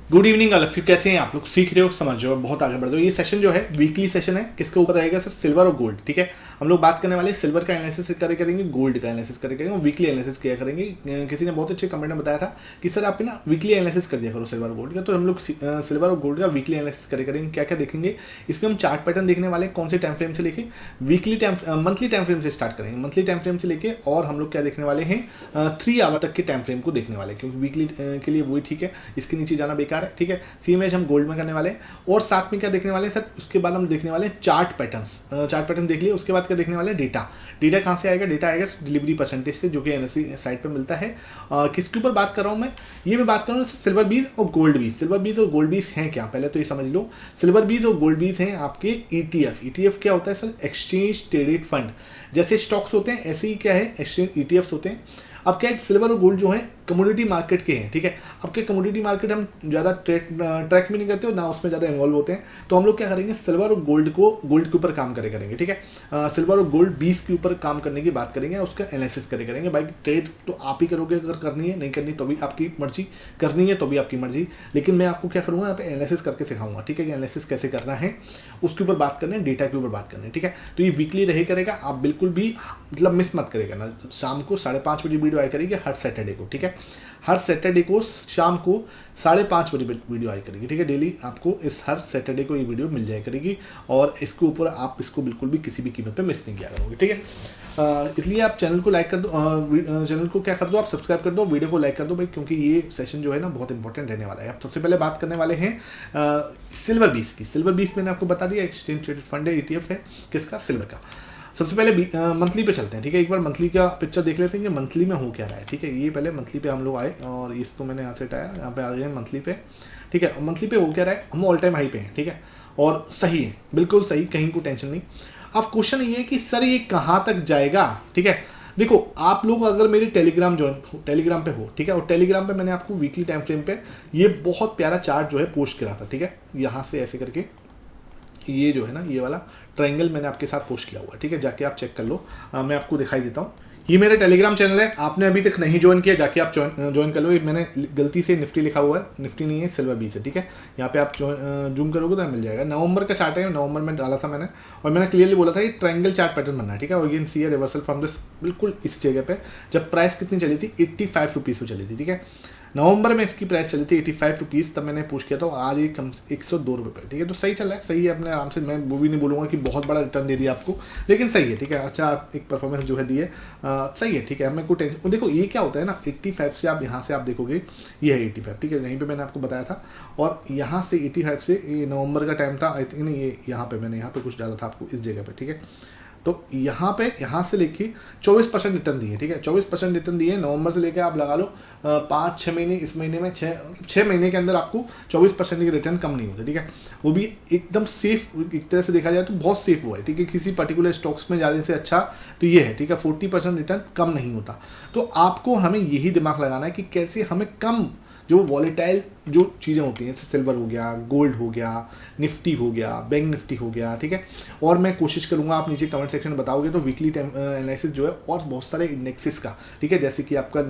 Good evening all of you. कैसे हैं आप लोग? सीख रहे हो, समझ रहे हो, बहुत आगे बढ़ रहे हो। ये सेशन जो है वीकली सेशन है। किसके ऊपर रहेगा सर? सिल्वर और गोल्ड। ठीक है, हम लोग बात करने वाले सिल्वर का एनालिसिस करेंगे, गोल्ड का एनालिसिस करेंगे और वीकली एनालिसिस किया करेंगे। किसी ने बहुत अच्छे कमेंट में बताया था कि सर आप ना वीकली एनालिसिस कर दिया करो सिल्वर और गोल्ड का। तो हम लोग सिल्वर और गोल्ड का वीकली एनालिसिस करेंगे। क्या क्या देखेंगे इसमें? हम चार्ट पैटर्न देखने वाले, कौन से टाइम फ्रेम से लेके मंथली टाइम फ्रेम से स्टार्ट करेंगे। मंथली टाइम फ्रेम से लेके और हम लोग क्या देखने वाले हैं, 3 आवर तक के टाइम फ्रेम को देखने वाले, क्योंकि वीकली के लिए वही ठीक है, इसके नीचे जाना बेकार है। ठीक है, इमेज हम गोल्ड में करने वाले हैं और साथ में क्या देखने वाले हैं सर? उसके बाद हम देखने वाले हैं चार्ट पैटर्न देख लिए। उसके बाद क्या देखने वाले हैं? डेटा कहाँ से आएगा? डेटा आएगा डिलीवरी परसेंटेज से, जो कि एनएससी साइट पे मिलता है। किसके ऊपर बात कर रहा हूँ मैं? मैं बात कर रहा हूँ सिल्वर बीज और गोल्ड बीज। सिल्वर बीज और गोल्ड बीज हैं क्या, पहले तो ये समझ लो। सिल्वर बीज और गोल्ड बीज हैं आपके ईटीएफ क्या होता है सर? Exchange traded fund. जैसे स्टॉक्स होते हैं ऐसे ही क्या है, एक्सचेंज ईटीएफ होते हैं। अब क्या है, सिल्वर और गोल्ड जो है कमोडिटी मार्केट के हैं। ठीक है, अब के कमोडिटी मार्केट हम ज़्यादा ट्रैक भी नहीं करते हो ना, उसमें ज़्यादा इन्वॉल्व होते हैं। तो हम लोग क्या करेंगे, सिल्वर और गोल्ड के ऊपर काम करेंगे। ठीक है, सिल्वर और गोल्ड बीस के ऊपर काम करने की बात करेंगे, उसका एनालिसिस करेंगे। भाई ट्रेड तो आप ही करोगे, अगर करनी है, नहीं करनी तो भी आपकी मर्जी, करनी है तो भी आपकी मर्जी। लेकिन मैं आपको क्या करूँगा, यहाँ पे एनालिसिस करके सिखाऊंगा। ठीक है, कि एनालिसिस कैसे करना है, उसके ऊपर बात करना है, डेटा के ऊपर बात करनी है। ठीक है, तो ये वीकली रहे करेगा, आप बिल्कुल भी मतलब मिस मत करेगा ना। शाम को 5:30 बजे वीडियो आया करेगी हर सैटरडे को। ठीक है, हर सैटरडे को शाम को 5:30 बजे वीडियो आई करेगी। ठीक है, डेली आपको हर सैटरडे को ये वीडियो मिल जाया करेगी और इसके ऊपर आप इसको बिल्कुल भी किसी भी कीमत पे मिस नहीं किया करोगे। ठीक है, इसलिए आप चैनल को लाइक कर दो, चैनल को क्या कर दो, आप सब्सक्राइब कर दो, वीडियो को लाइक कर दो भाई, क्योंकि ये सेशन जो है ना बहुत इंपॉर्टेंट रहने वाला है। आप सबसे पहले बात करने वाले हैं सिल्वर बीस की। सिल्वर बीस मैंने आपको बता दिया, एक्सचेंज ट्रेडेड फंड है, ईटीएफ है। किसका? सिल्वर का। सबसे पहले मंथली पे चलते हैं। ठीक है, एक बार मंथली का पिक्चर देख लेते हैं कि मंथली में हो क्या रहा है। ठीक है, ये पहले मंथली पे हम लोग आए और इसको मैंने यहाँ से हटाया, यहाँ पे आ गए मंथली पे। ठीक है, मंथली पे हो क्या रहा है, हम ऑल टाइम हाई पे हैं। ठीक है, और सही है, बिल्कुल सही, कहीं को टेंशन नहीं। अब क्वेश्चन ये है कि सर ये कहाँ तक जाएगा। ठीक है, देखो आप लोग अगर मेरे टेलीग्राम पे हो, ठीक है, और टेलीग्राम पे मैंने आपको वीकली टाइम फ्रेम पे ये बहुत प्यारा चार्ट जो है पोस्ट करा था। ठीक है, यहाँ से ऐसे करके ये जो है ना, ये वाला ट्रायंगल मैंने आपके साथ पोस्ट किया हुआ है। ठीक है, जाके आप चेक कर लो, मैं आपको दिखाई देता हूँ। ये मेरा टेलीग्राम चैनल है, आपने अभी तक नहीं ज्वाइन किया, जाके आप ज्वाइन कर लो। ये मैंने गलती से निफ्टी लिखा हुआ है, निफ्टी नहीं है, सिल्वर बीस है। ठीक है, यहाँ पे आप जूम करोगे तो मिल जाएगा। नवंबर का चार्ट है, नवंबर में डाला था मैंने, और मैंने क्लियरली बोला था ये ट्रायंगल चार्ट पैटर्न बनना है। ठीक है, और ये सी है रिवर्सल फ्रॉम दिस, बिल्कुल इस जगह पे। जब प्राइस कितनी चली थी, 85 रुपीज़ पे चली थी। ठीक है, नवंबर में इसकी प्राइस चली थी 85 रुपीज़, तब मैंने पूछ किया था। आज ये कम 102 रुपये। ठीक है, तो सही चल रहा है, सही है अपने आराम से। मैं वो भी नहीं बोलूँगा कि बहुत बड़ा रिटर्न दे दिया आपको, लेकिन सही है। ठीक है, अच्छा एक परफॉर्मेंस जो है दी है, सही है। ठीक है, हमें कोई टेंशन। देखो ये क्या होता है ना, 85 से आप यहाँ से आप देखोगे, ये है 85। ठीक है, यहीं पर मैंने आपको बताया था, और यहाँ से 85 से ये नवंबर का टाइम था, आई थिंक नहीं, ये यहाँ पे मैंने यहाँ पे कुछ डाला था आपको इस जगह पे। ठीक है, तो यहाँ से लेके 24% रिटर्न दिए। ठीक है, 24% रिटर्न दिए नवंबर से लेकर आप लगा लो 5-6 महीने। इस महीने में 6 महीने के अंदर आपको 24% की रिटर्न कम नहीं होता। ठीक है, वो भी एकदम सेफ, एक तरह से देखा जाए तो बहुत सेफ हुआ है। ठीक है, किसी पर्टिकुलर स्टॉक्स में जाने से अच्छा तो ये है। ठीक है, 40% रिटर्न कम नहीं होता। तो आपको हमें यही दिमाग लगाना है कि कैसे हमें कम जो वॉलेटाइल जो चीज़ें होती हैं, जैसे सिल्वर हो गया, गोल्ड हो गया, निफ्टी हो गया, बैंक निफ्टी हो गया। ठीक है, और मैं कोशिश करूंगा, आप नीचे कमेंट सेक्शन में बताओगे तो वीकली एनालिसिस जो है और बहुत सारे इंडेक्सेस का। ठीक है, जैसे कि आपका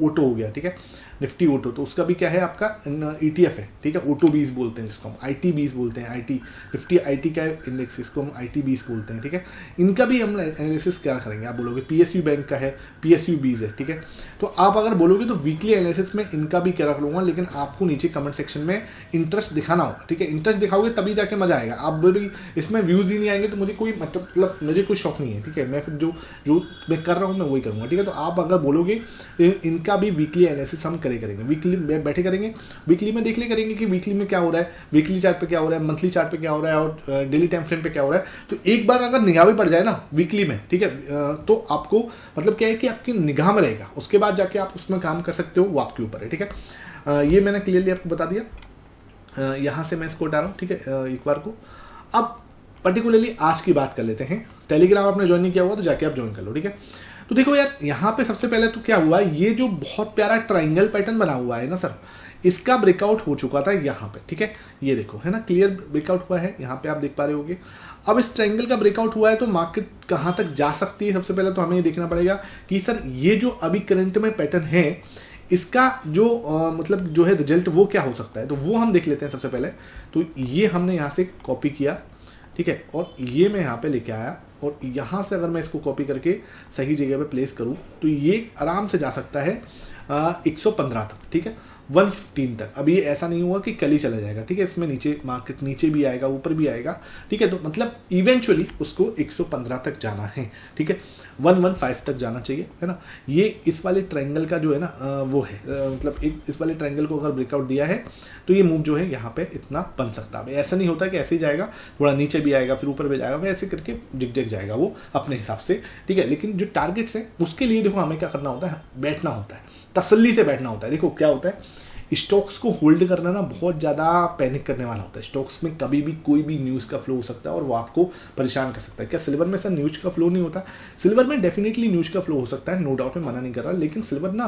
ऑटो हो गया। ठीक है, निफ्टी ऑटो, तो उसका भी क्या है, आपका ईटीएफ है। ठीक है, ऑटो 20 बोलते हैं जिसको हम IT 20 बोलते हैं। IT निफ्टी IT का इंडेक्स, इसको हम IT 20 बोलते हैं। ठीक है, इनका भी हम एनालिसिस क्या करेंगे। आप बोलोगे PSU बैंक का है, PSU 20 है। ठीक है, तो आप अगर बोलोगे तो वीकली एनालिसिस में इनका भी क्या करूँगा, लेकिन आपको नीचे कमेंट सेक्शन में इंटरेस्ट दिखाना होगा। ठीक है, इंटरेस्ट दिखाओगे तभी जाके मजा आएगा। आप भी इसमें व्यूज ही नहीं आएंगे तो मुझे कोई मतलब मुझे कोई शौक नहीं है। ठीक है, मैं फिर जो मैं कर रहा हूँ मैं वही करूँगा। ठीक है, तो आप अगर बोलोगे इनका भी वीकली एनालिसिस हम करेंगे, वीकली बैठे करेंगे, वीकली में देख ले करेंगे कि वीकली में क्या हो रहा है, वीकली चार्ट पे क्या हो रहा है, मंथली चार्ट पे क्या हो रहा है, और डेली टाइम फ्रेम पे क्या हो रहा है। तो एक बार अगर निगाह भी पड़ जाए ना वीकली में, ठीक है, तो आपको मतलब क्या है कि आपकी निगाह में रहेगा, उसके बाद जाके आप उसमें काम कर सकते हो, वो आपके ऊपर है। ठीक है, ये मैंने क्लियरली आपको बता दिया। यहाँ से मैं इसको हटा रहा हूँ। ठीक है, एक बार को अब पर्टिकुलरली आज की बात कर लेते हैं। टेलीग्राम आपने ज्वाइन नहीं किया हुआ तो जाके आप ज्वाइन कर लो। ठीक है, तो देखो यार, यहाँ पे सबसे पहले तो क्या हुआ है, ये जो बहुत प्यारा ट्रायंगल पैटर्न बना हुआ है ना सर, इसका ब्रेकआउट हो चुका था यहाँ पे। ठीक है, ये देखो है ना, क्लियर ब्रेकआउट हुआ है, यहाँ पे आप देख पा रहे होगे। अब इस ट्रायंगल का ब्रेकआउट हुआ है तो मार्केट कहाँ तक जा सकती है, सबसे पहले तो हमें ये देखना पड़ेगा कि सर ये जो अभी करंट में पैटर्न है, इसका जो मतलब जो है रिजल्ट वो क्या हो सकता है, तो वो हम देख लेते हैं सबसे पहले। तो ये हमने यहाँ से कॉपी किया, ठीक है, और ये मैं यहाँ पे लेके आया, और यहाँ से अगर मैं इसको कॉपी करके सही जगह पे प्लेस करूँ तो ये आराम से जा सकता है 115 तक, ठीक है, 115 तक। अब ये ऐसा नहीं हुआ कि कल ही चला जाएगा, ठीक है, इसमें नीचे मार्केट नीचे भी आएगा ऊपर भी आएगा, ठीक है, तो मतलब इवेंचुअली उसको 115 तक जाना है, ठीक है, 115 तक जाना चाहिए, है ना। ये इस वाले ट्रायंगल का जो है ना वो है मतलब एक इस वाले ट्रायंगल को अगर ब्रेकआउट दिया है तो ये मूव जो है यहाँ पे इतना बन सकता है। ऐसा नहीं होता कि ऐसे ही जाएगा, थोड़ा नीचे भी आएगा फिर ऊपर भी जाएगा, फिर ऐसे करके जिग जाएगा वो अपने हिसाब से, ठीक है। लेकिन जो टारगेट्स है उसके लिए देखो हमें क्या करना होता है, बैठना होता है, तसल्ली से बैठना होता है। देखो क्या होता है, स्टॉक्स को होल्ड करना ना बहुत ज़्यादा पैनिक करने वाला होता है। स्टॉक्स में कभी भी कोई भी न्यूज़ का फ्लो हो सकता है और वो आपको परेशान कर सकता है। क्या सिल्वर में सर न्यूज़ का फ्लो नहीं होता? सिल्वर में डेफिनेटली न्यूज़ का फ्लो हो सकता है, नो डाउट, में मना नहीं कर रहा, लेकिन सिल्वर ना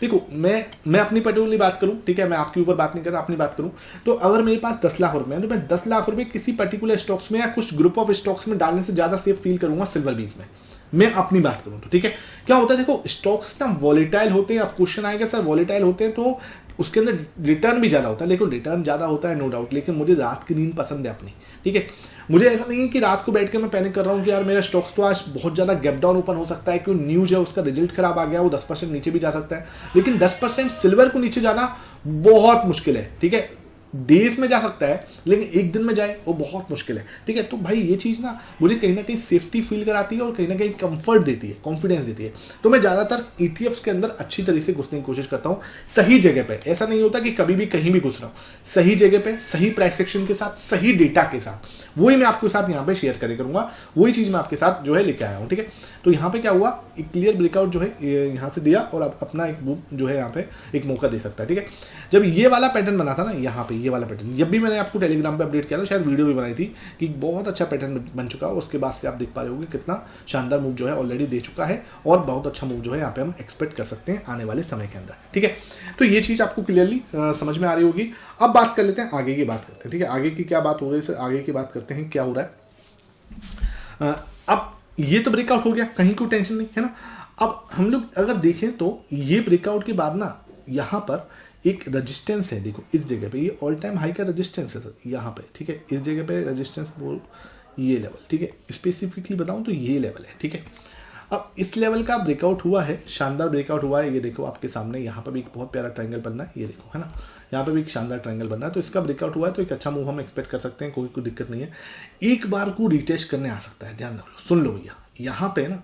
देखो मैं अपनी पर्टिकुलरली बात करूँ, ठीक है, मैं आपके ऊपर बात नहीं कर रहा, अपनी बात करूँ तो अगर मेरे पास 10 लाख रुपए है तो मैं 10 लाख रुपए किसी पर्टिकुलर स्टॉक्स में या कुछ ग्रुप ऑफ स्टॉक्स में डालने से ज़्यादा सेफ फील करूंगा सिल्वर बीज में, मैं अपनी बात करूं तो, ठीक है। क्या होता है देखो, स्टॉक्स ना वॉलेटाइल होते हैं। अब क्वेश्चन आएगा सर वॉलेटाइल होते हैं तो उसके अंदर रिटर्न भी ज़्यादा होता है, लेकिन रिटर्न ज़्यादा होता है नो डाउट, लेकिन मुझे रात की नींद पसंद है अपनी, ठीक है। मुझे ऐसा नहीं है कि रात को बैठ के मैं पैनिक कर रहा हूँ कि यार मेरा स्टॉक्स तो आज बहुत ज़्यादा गैप डाउन ओपन हो सकता है, क्यों न्यूज़ है उसका रिजल्ट खराब आ गया, वो 10% नीचे भी जा सकता है, लेकिन 10% सिल्वर को नीचे जाना बहुत मुश्किल है, ठीक है। डेज में जा सकता है लेकिन एक दिन में जाए वो बहुत मुश्किल है, ठीक है। तो भाई ये चीज़ ना मुझे कहीं ना कहीं सेफ्टी फील कराती है और कहीं ना कहीं कंफर्ट देती है, कॉन्फिडेंस देती है। तो मैं ज़्यादातर ETFs के अंदर अच्छी तरीके से घुसने की कोशिश करता हूँ, सही जगह पे। ऐसा नहीं होता कि कभी भी कहीं भी घुस रहा हूँ, सही जगह पे, सही प्राइस सेक्शन के साथ, सही डेटा के साथ, वही मैं आपके साथ यहाँ पे शेयर करूँगा, वही चीज़ मैं आपके साथ जो है लेके आया हूँ, ठीक है। तो यहाँ पे क्या हुआ, एक क्लियर ब्रेकआउट जो है यहाँ से दिया और अपना एक जो है यहाँ पे एक मौका दे सकता है, ठीक है। जब ये वाला पैटर्न बना था ना यहाँ पे, ये वाला पैटर्न जब भी मैंने आपको टेलीग्राम पे अपडेट किया था, शायद वीडियो भी बनाई थी कि बहुत अच्छा पैटर्न बन चुका है। उसके बाद से आप देख पा रहे होंगे कितना शानदार मूव जो है ऑलरेडी दे चुका है और बहुत अच्छा मूव जो है यहाँ पे हम एक्सपेक्ट कर सकते हैं आने वाले समय के अंदर, ठीक है। तो ये चीज़ आपको क्लियरली समझ में आ रही होगी। अब बात कर लेते हैं, आगे की बात करते हैं, ठीक है। आगे की क्या बात हो रही है, आगे की बात करते हैं क्या हो रहा है। अब ये तो ब्रेकआउट हो गया, कहीं कोई टेंशन नहीं है ना। अब हम लोग अगर देखें तो ये ब्रेकआउट के बाद ना यहाँ पर एक रेजिस्टेंस है, देखो इस जगह पे, ये ऑल टाइम हाई का रेजिस्टेंस है सर यहाँ पे, ठीक है। इस जगह पे रेजिस्टेंस बोल ये लेवल, ठीक है, स्पेसिफिकली बताऊँ तो ये लेवल है, ठीक है। अब इस लेवल का ब्रेकआउट हुआ है, शानदार ब्रेकआउट हुआ है, ये देखो आपके सामने यहाँ पर भी एक बहुत प्यारा ट्रायंगल बनना है, ये देखो है ना, यहाँ पे भी एक शानदार ट्रायंगल बनना है। तो इसका ब्रेकआउट हुआ है तो एक अच्छा मूव हम एक्सपेक्ट कर सकते हैं, कोई दिक्कत नहीं है। एक बार को रिटेस्ट करने आ सकता है, ध्यान रखो, सुन लो भैया, यहाँ पे ना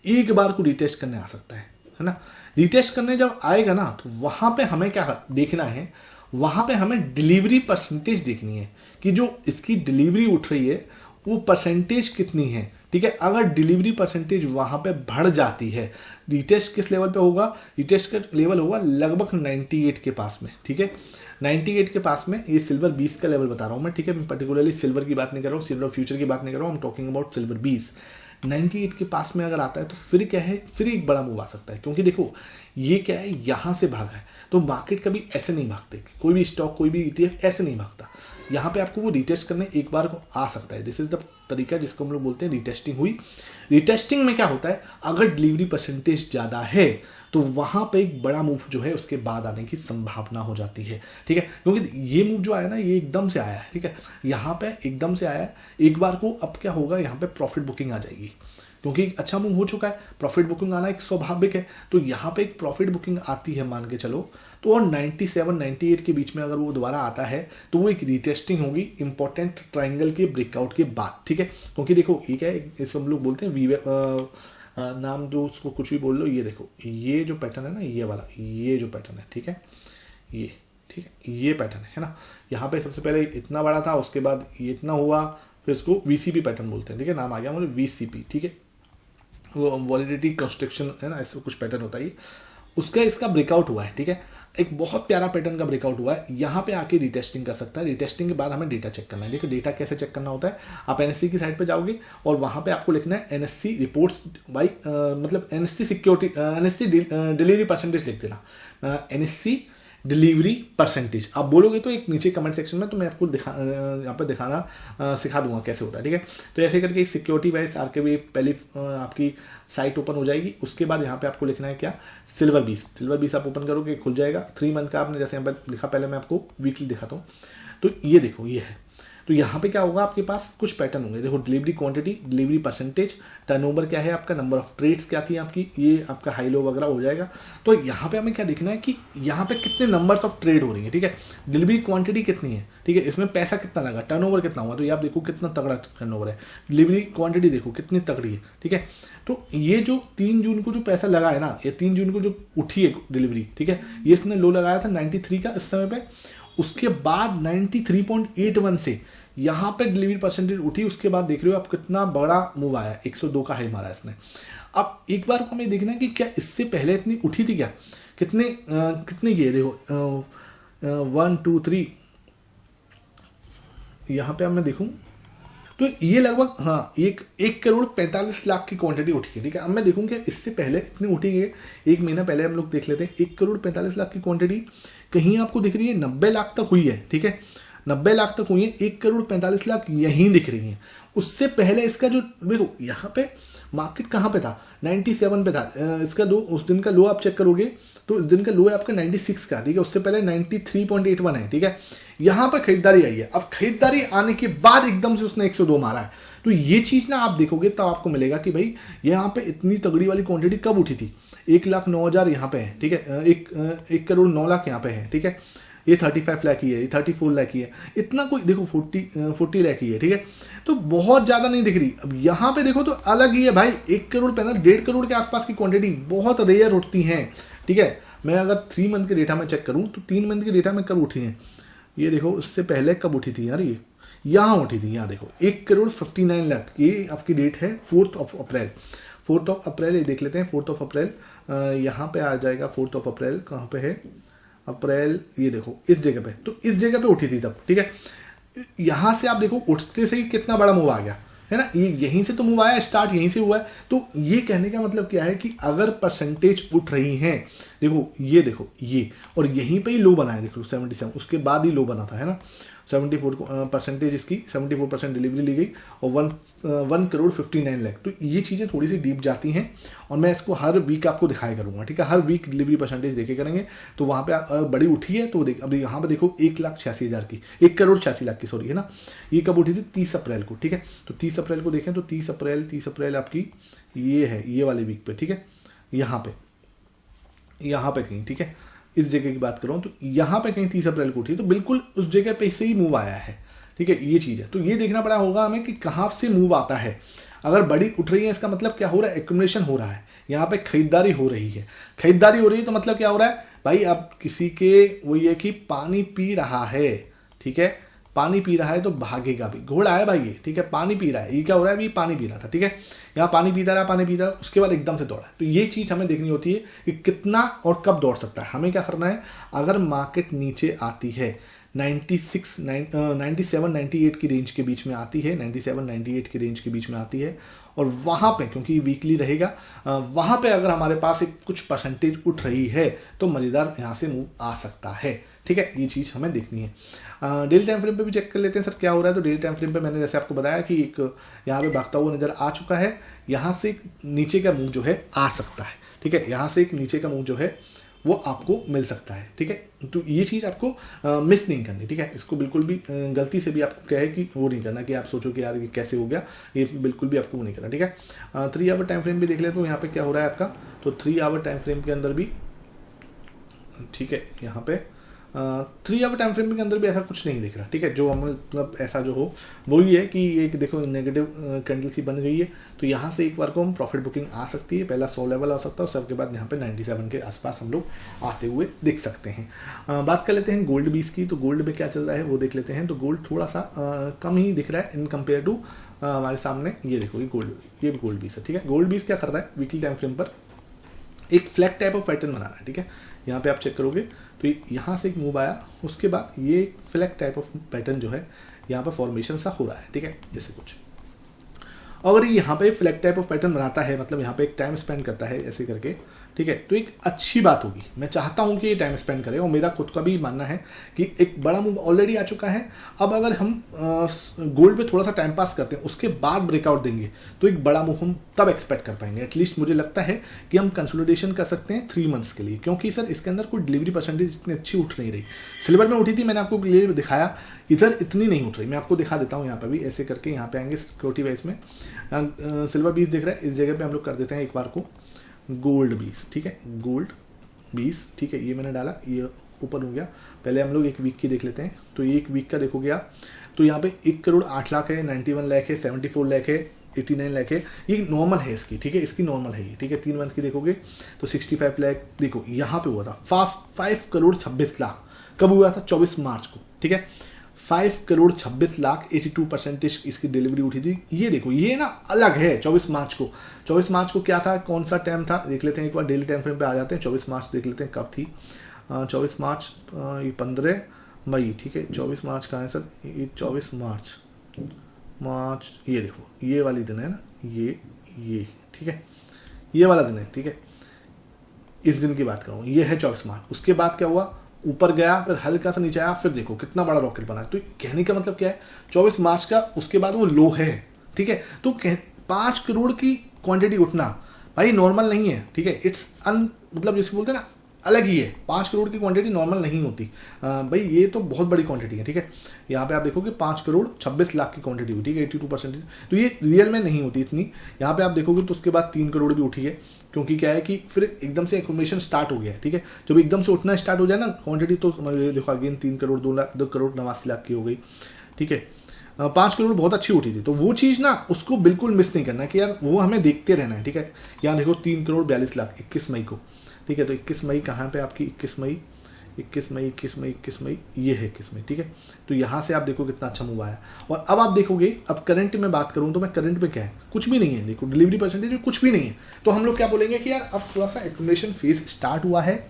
एक बार को रिटेस्ट करने आ सकता है ना। रिटेस्ट करने जब आएगा ना तो वहाँ पे हमें क्या देखना है, वहाँ पे हमें डिलीवरी परसेंटेज देखनी है कि जो इसकी डिलीवरी उठ रही है वो परसेंटेज कितनी है, ठीक है। अगर डिलीवरी परसेंटेज वहाँ पे बढ़ जाती है, रिटेस्ट किस लेवल पे होगा, रिटेस्ट का लेवल होगा लगभग 98 के पास में, ठीक है, 98 के पास में। ये सिल्वर 20 का लेवल बता रहा हूँ मैं, ठीक है, मैं पर्टिकुलरली सिल्वर की बात नहीं कर रहा हूँ, सिल्वर फ्यूचर की बात नहीं कर रहा हूँ, I'm टॉकिंग अबाउट सिल्वर 20। 98 के पास में अगर आता है तो फिर क्या है, फिर एक बड़ा मूव आ सकता है, क्योंकि देखो ये क्या है, यहाँ से भागा है तो मार्केट कभी ऐसे नहीं भागते, कोई भी स्टॉक कोई भी ETF ऐसे नहीं भागता। यहाँ पे आपको वो रिटेस्ट करने एक बार को आ सकता है, दिस इज द तरीका जिसको हम लोग बोलते हैं रिटेस्टिंग हुई। रिटेस्टिंग में क्या होता है, अगर डिलीवरी परसेंटेज ज़्यादा है तो वहाँ पे एक बड़ा मूव जो है उसके बाद आने की संभावना हो जाती है, ठीक है। क्योंकि ये मूव जो आया ना ये एकदम से आया है, ठीक है, यहाँ पे एकदम से आया है। एक बार को अब क्या होगा, यहाँ पे प्रॉफिट बुकिंग आ जाएगी, क्योंकि अच्छा मूव हो चुका है, प्रॉफिट बुकिंग आना एक स्वाभाविक है। तो यहाँ पे एक प्रॉफिट बुकिंग आती है मान के चलो, तो और 97-98 के बीच में अगर वो दोबारा आता है तो वो एक रिटेस्टिंग होगी इंपॉर्टेंट ट्रायंगल के ब्रेकआउट के बाद, ठीक है। क्योंकि देखो ये क्या है, इसको हम लोग बोलते हैं नाम जो उसको कुछ भी बोल लो, ये देखो ये जो पैटर्न है ना, ये वाला ये जो पैटर्न है, ठीक है, ये ठीक है, ये पैटर्न है ना। यहाँ पे सबसे पहले इतना बड़ा था, उसके बाद ये इतना हुआ, फिर इसको VCP पैटर्न बोलते हैं, ठीक है, नाम आ गया मुझे VCP, ठीक है, वो वॉलिडिटी कंस्ट्रक्शन है ना, ऐसा कुछ पैटर्न होता है। उसका इसका ब्रेकआउट हुआ है, ठीक है, एक बहुत प्यारा पैटर्न का ब्रेकआउट हुआ है। यहाँ पे आके रिटेस्टिंग कर सकता है, रिटेस्टिंग के बाद हमें डेटा चेक करना है। देखो डेटा कैसे चेक करना होता है, आप NSE की साइड पे जाओगे और वहाँ पे आपको लिखना है NSE रिपोर्ट्स बाई मतलब NSE security NSE delivery percentage लिख देना, NSE डिलीवरी परसेंटेज। आप बोलोगे तो एक नीचे कमेंट सेक्शन में तो मैं आपको यहाँ पर दिखाना सिखा दूंगा कैसे होता है, ठीक है। तो ऐसे करके एक सिक्योरिटी वाइज आरकेबी पहली आपकी साइट ओपन हो जाएगी। उसके बाद यहाँ पे आपको लिखना है क्या, सिल्वर बीस आप ओपन करोगे खुल जाएगा। 3 मंथ का आपने जैसे यहाँ पर लिखा, पहले मैं आपको वीकली दिखाता हूँ। तो ये देखो ये है। तो यहाँ पे क्या होगा, आपके पास कुछ पैटर्न होंगे। देखो delivery quantity, delivery percentage, turnover क्या है आपका, नंबर ऑफ ट्रेड्स क्या थी आपकी, ये आपका हाई लो वगैरह हो जाएगा। तो यहाँ पे हमें क्या देखना है कि यहाँ पे कितने नंबर्स ऑफ ट्रेड हो रही है, ठीक है। डिलीवरी क्वांटिटी कितनी है, ठीक है, इसमें पैसा कितना लगा, टर्नओवर कितना हुआ, तो ये आप देखो कितना तगड़ा टर्नओवर है। डिलीवरी क्वांटिटी देखो कितनी तगड़ी है, ठीक है। तो ये जो 3 जून को जो पैसा लगा है ना, ये 3 जून को जो उठी है डिलीवरी, ठीक है, ये इसने लो लगाया था 93 का इस समय पे। उसके बाद 93.81 से यहाँ पे डिलीवरी परसेंटेज उठी। उसके बाद देख रहे हो आप कितना बड़ा मूव आया, 102 का हाई मारा इसने। अब एक बार को हमें देखना है कि क्या इससे पहले इतनी उठी थी क्या, कितने ये देखो 1 2 3, यहाँ पे अब मैं देखूँ तो ये लगभग हाँ 1 करोड़ 45 लाख की क्वांटिटी उठी है, ठीक है। अब मैं देखूँ कि इससे पहले इतनी उठी है, 1 महीना पहले हम लोग देख लेते हैं। 1 करोड़ 45 लाख की क्वांटिटी कहीं आपको दिख रही है 90 लाख तक हुई है, ठीक है, 90 लाख तक हुई है। 1 करोड़ 45 लाख यहीं दिख रही है। उससे पहले इसका जो देखो यहाँ पे मार्केट कहाँ पे था, 97 पे था। इसका लो, उस दिन का लो आप चेक करोगे तो इस दिन का लो है आपका 96 का, ठीक है। उससे पहले 93.81 है, ठीक है। यहाँ पे खरीदारी आई है। अब खरीदारी आने के बाद एकदम से उसने 102 मारा है। तो ये चीज ना आप देखोगे तब आपको मिलेगा कि भाई यहाँ पे इतनी तगड़ी वाली क्वांटिटी कब उठी थी। 1,09,000 यहाँ पे है, ठीक है, 1 करोड़ 9 लाख यहाँ पे है, ठीक है। ये 35 लाख की है, ये 34 लाख की है, इतना कोई देखो 40 लाख की है, ठीक है। तो बहुत ज्यादा नहीं दिख रही। अब यहाँ पे देखो तो अलग ही है भाई, 1 करोड़ 1.5 करोड़ के आसपास की क्वांटिटी बहुत रेयर उठती हैं, ठीक है। मैं अगर 3 मंथ के डेटा में चेक करूं तो 3 मंथ के डेटा में कब उठी हैं, ये देखो उससे पहले कब उठी थी यार, ये यहाँ उठी थी, यहाँ देखो 1 करोड़ 59 लाख। ये आपकी डेट है 4 अप्रैल। 4 अप्रैल ये देख लेते हैं। 4 अप्रैल यहाँ पे आ जाएगा। 4 अप्रैल कहाँ पे है, अप्रैल ये देखो इस जगह पे, तो इस जगह पे उठी थी तब, ठीक है। यहां से आप देखो उठते से ही कितना बड़ा मूव आ गया है ना, ये यहीं से तो मूव आया, स्टार्ट यहीं से हुआ है। तो ये कहने का मतलब क्या है कि अगर परसेंटेज उठ रही हैं, देखो ये और यहीं पे ही लो बना है, देखो 77, उसके बाद ही लो बना था, है ना। 74% इसकी 74% डिलीवरी ली गई और 1 करोड़ 59 लाख। तो ये चीज़ें थोड़ी सी डीप जाती हैं और मैं इसको हर वीक आपको दिखाया करूँगा, ठीक है। हर वीक डिलीवरी परसेंटेज देखे करेंगे। तो वहाँ पे बड़ी उठी है तो देख, अब यहाँ पे देखो 1,86,000 की, 1 करोड़ 86 लाख की, सॉरी, है ना। ये कब उठी थी, 30 अप्रैल को, ठीक है। तो 30 अप्रैल को देखें तो 30 अप्रैल आपकी ये है, ये वाले वीक पे, ठीक है। यहाँ पे कहीं, ठीक है, इस जगह की बात कर रहा हूँ। तो यहाँ पे कहीं 30 अप्रैल को उठी, तो बिल्कुल उस जगह पे से ही मूव आया है, ठीक है। ये चीज़ है। तो ये देखना पड़ा होगा हमें कि कहाँ से मूव आता है। अगर बड़ी उठ रही है इसका मतलब क्या हो रहा है, एक्यूमुलेशन हो रहा है, यहाँ पे खरीदारी हो रही है। खरीदारी हो रही है तो मतलब क्या हो रहा है भाई, अब किसी के वो ये कि पानी पी रहा है, ठीक है, पानी पी रहा है तो भागेगा भी। घोड़ा है भाई ये, ठीक है, पानी पी रहा है। ये क्या हो रहा है, अभी पानी पी रहा था, ठीक है, यहाँ पानी पीता रहा, उसके बाद एकदम से दौड़ा। तो ये चीज़ हमें देखनी होती है कि कितना और कब दौड़ सकता है। हमें क्या करना है, अगर मार्केट नीचे आती है 97 98 की रेंज के बीच में आती है, 97 98 की रेंज के बीच में आती है, और वहाँ पे क्योंकि वीकली रहेगा, वहाँ पे अगर हमारे पास एक कुछ परसेंटेज उठ रही है तो मज़ेदार यहाँ से मूव आ सकता है, ठीक है। ये चीज़ हमें देखनी है। डेली टाइम फ्रेम पे भी चेक कर लेते हैं सर क्या हो रहा है। तो डेली टाइम फ्रेम पे मैंने जैसे आपको बताया कि एक यहाँ पे भागता हुआ नज़र आ चुका है। यहाँ से एक नीचे का मूव जो है आ सकता है, ठीक है, यहाँ से एक नीचे का मूव जो है वो आपको मिल सकता है, ठीक है। तो ये चीज़ आपको मिस नहीं करनी, ठीक है। इसको बिल्कुल भी गलती से भी आपको क्या है कि वो नहीं करना कि आप सोचो कि यार ये कैसे हो गया, ये बिल्कुल भी आपको वो नहीं करना, ठीक है। 3 आवर टाइम फ्रेम भी देख ले तो यहाँ पे क्या हो रहा है आपका। तो 3 आवर टाइम फ्रेम के अंदर भी, ठीक है, यहाँ पे 3 आवर टाइम फ्रेम के अंदर भी ऐसा कुछ नहीं दिख रहा, ठीक है। जो हम मतलब ऐसा जो हो वही है कि एक देखो नेगेटिव कैंडल सी बन गई है। तो यहाँ से एक बार को हम प्रॉफिट बुकिंग आ सकती है। पहला 100 लेवल आ सकता है, सबके बाद यहाँ पे 97 के आसपास हम लोग आते हुए दिख सकते हैं। बात कर लेते हैं गोल्ड बीस की। तो गोल्ड में क्या चल रहा है वो देख लेते हैं। तो गोल्ड थोड़ा सा कम ही दिख रहा है इन कंपेयर टू हमारे सामने। ये देखो ये भी गोल्ड बीस है, ठीक है। गोल्ड बीस क्या कर रहा है, वीकली टाइम फ्रेम पर एक फ्लैग टाइप ऑफ पैटर्न बना रहा है, ठीक है। यहाँ पे आप चेक करोगे तो यहाँ से एक मूव आया, उसके बाद ये एक फ्लैग टाइप ऑफ पैटर्न जो है यहाँ पे फॉर्मेशन सा हो रहा है, ठीक है, जैसे कुछ। अगर यहाँ पे फ्लैग टाइप ऑफ पैटर्न बनाता है, मतलब यहाँ पे एक टाइम स्पेंड करता है ऐसे करके, ठीक है, तो एक अच्छी बात होगी। मैं चाहता हूं कि ये टाइम स्पेंड करें और मेरा खुद का भी मानना है कि एक बड़ा मूव ऑलरेडी आ चुका है। अब अगर हम गोल्ड पे थोड़ा सा टाइम पास करते हैं, उसके बाद ब्रेकआउट देंगे, तो एक बड़ा मूव हम तब एक्सपेक्ट कर पाएंगे। एटलीस्ट मुझे लगता है कि हम कंसोलिडेशन कर सकते हैं 3 मंथ्स के लिए, क्योंकि सर इसके अंदर कोई डिलीवरी परसेंटेज इतनी अच्छी उठ नहीं रही। सिल्वर में उठी थी, मैंने आपको क्लियर दिखाया, इधर इतनी नहीं उठ रही। मैं आपको दिखा देता हूँ यहाँ पे भी, ऐसे करके यहाँ पे आएंगे सिक्योरिटी वाइज में, सिल्वर 20 दिख रहा है, इस जगह पे हम लोग कर देते हैं एक बार को गोल्ड 20, ठीक है, गोल्ड 20, ठीक है, ये मैंने डाला, ये ऊपर हो गया। पहले हम लोग एक वीक की देख लेते हैं, तो ये एक वीक का देखोगे आप, तो यहाँ पे 1 करोड़ 8 लाख है, 91 लाख है, 74 लाख है, 89 लाख है, ये नॉर्मल है इसकी, ठीक है, इसकी नॉर्मल है ये, ठीक है। 3 मंथ की देखोगे तो 65 लाख, देखो यहाँ पे हुआ था 5 करोड़ 26 लाख, कब हुआ था? 24 मार्च को, ठीक है। 5 करोड़ 26 लाख, 82% इसकी डिलीवरी उठी थी। ये देखो, ये ना अलग है 24 मार्च को। 24 मार्च को क्या था, कौन सा टाइम था, देख लेते हैं एक बार, डेली टाइम फ्रेम पे आ जाते हैं। 24 मार्च देख लेते हैं कब थी। 24 मार्च ये 15 मई, ठीक है। 24 मार्च कहाँ है सर? ये 24 मार्च, ये देखो, ये वाली दिन है ना, ये ठीक है, ये वाला दिन है, ठीक है। इस दिन की बात करूँ, ये है 24 मार्च। उसके बाद क्या हुआ, ऊपर गया, फिर हल्का सा नीचे आया, फिर देखो कितना बड़ा रॉकेट बना। तो कहने का मतलब क्या है, 24 मार्च का उसके बाद वो लो है, ठीक है। तो 5 करोड़ की क्वांटिटी उठना भाई नॉर्मल नहीं है, ठीक है। इट्स मतलब जिसे बोलते हैं ना, अलग ही है। 5 करोड़ की क्वांटिटी नॉर्मल नहीं होती भाई, ये तो बहुत बड़ी क्वांटिटी है, ठीक है। यहाँ पे आप देखोगे 5 करोड़ 26 लाख की क्वांटिटी हुई, ठीक है, 82%। तो ये रियल में नहीं होती इतनी। यहाँ पे आप देखोगे तो उसके बाद 3 करोड़ भी उठी है, क्योंकि क्या है कि फिर एकदम से एक्यूमुलेशन स्टार्ट हो गया है, ठीक है। जब एकदम से उठना स्टार्ट हो जाए ना क्वांटिटी, तो देखो अगेन 3 करोड़ 2 करोड़ 89 लाख की हो गई, ठीक है। 5 करोड़ बहुत अच्छी उठी थी, तो वो चीज़ ना उसको बिल्कुल मिस नहीं करना कि यार वो हमें देखते रहना है, ठीक है। यहाँ देखो 3 करोड़ 42 लाख 21 मई को, ठीक है। तो 21 मई कहाँ पे आपकी, 21 मई, ये है 21 मई, ठीक है। तो यहाँ से आप देखो कितना अच्छा मूव आया। और अब आप देखोगे, अब करंट में बात करूँ तो मैं करंट में क्या है, कुछ भी नहीं है, देखो डिलीवरी परसेंटेज कुछ भी नहीं है। तो हम लोग क्या बोलेंगे कि यार अब थोड़ा सा एक्यूमुलेशन फेज स्टार्ट हुआ है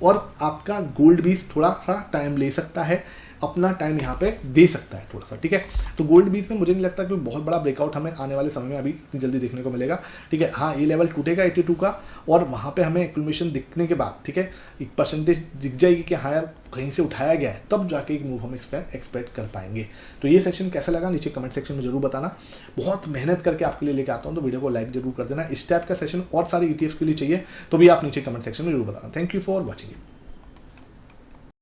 और आपका गोल्ड भी थोड़ा सा टाइम ले सकता है, अपना टाइम यहाँ पे दे सकता है थोड़ा सा, ठीक है। तो गोल्ड बीच में मुझे नहीं लगता कि बहुत बड़ा ब्रेकआउट हमें आने वाले समय में अभी इतनी जल्दी देखने को मिलेगा, ठीक है। हाँ, ये लेवल टूटेगा 82 का, और वहाँ पे हमें एक्यूमुलेशन दिखने के बाद, ठीक है, एक परसेंटेज दिख जाएगी कि हाँ यार कहीं से उठाया गया है, तब जाके एक मूव हम एक्सपेक्ट कर पाएंगे। तो ये सेक्शन कैसा लगा नीचे कमेंट सेक्शन में जरूर बताना। बहुत मेहनत करके आपके लिए लेके आता हूँ, तो वीडियो को लाइक जरूर कर देना। इस टाइप का सेशन और सारे ETFs के लिए चाहिए तो भी आप नीचे कमेंट सेक्शन में जरूर बताना। Thank you for watching.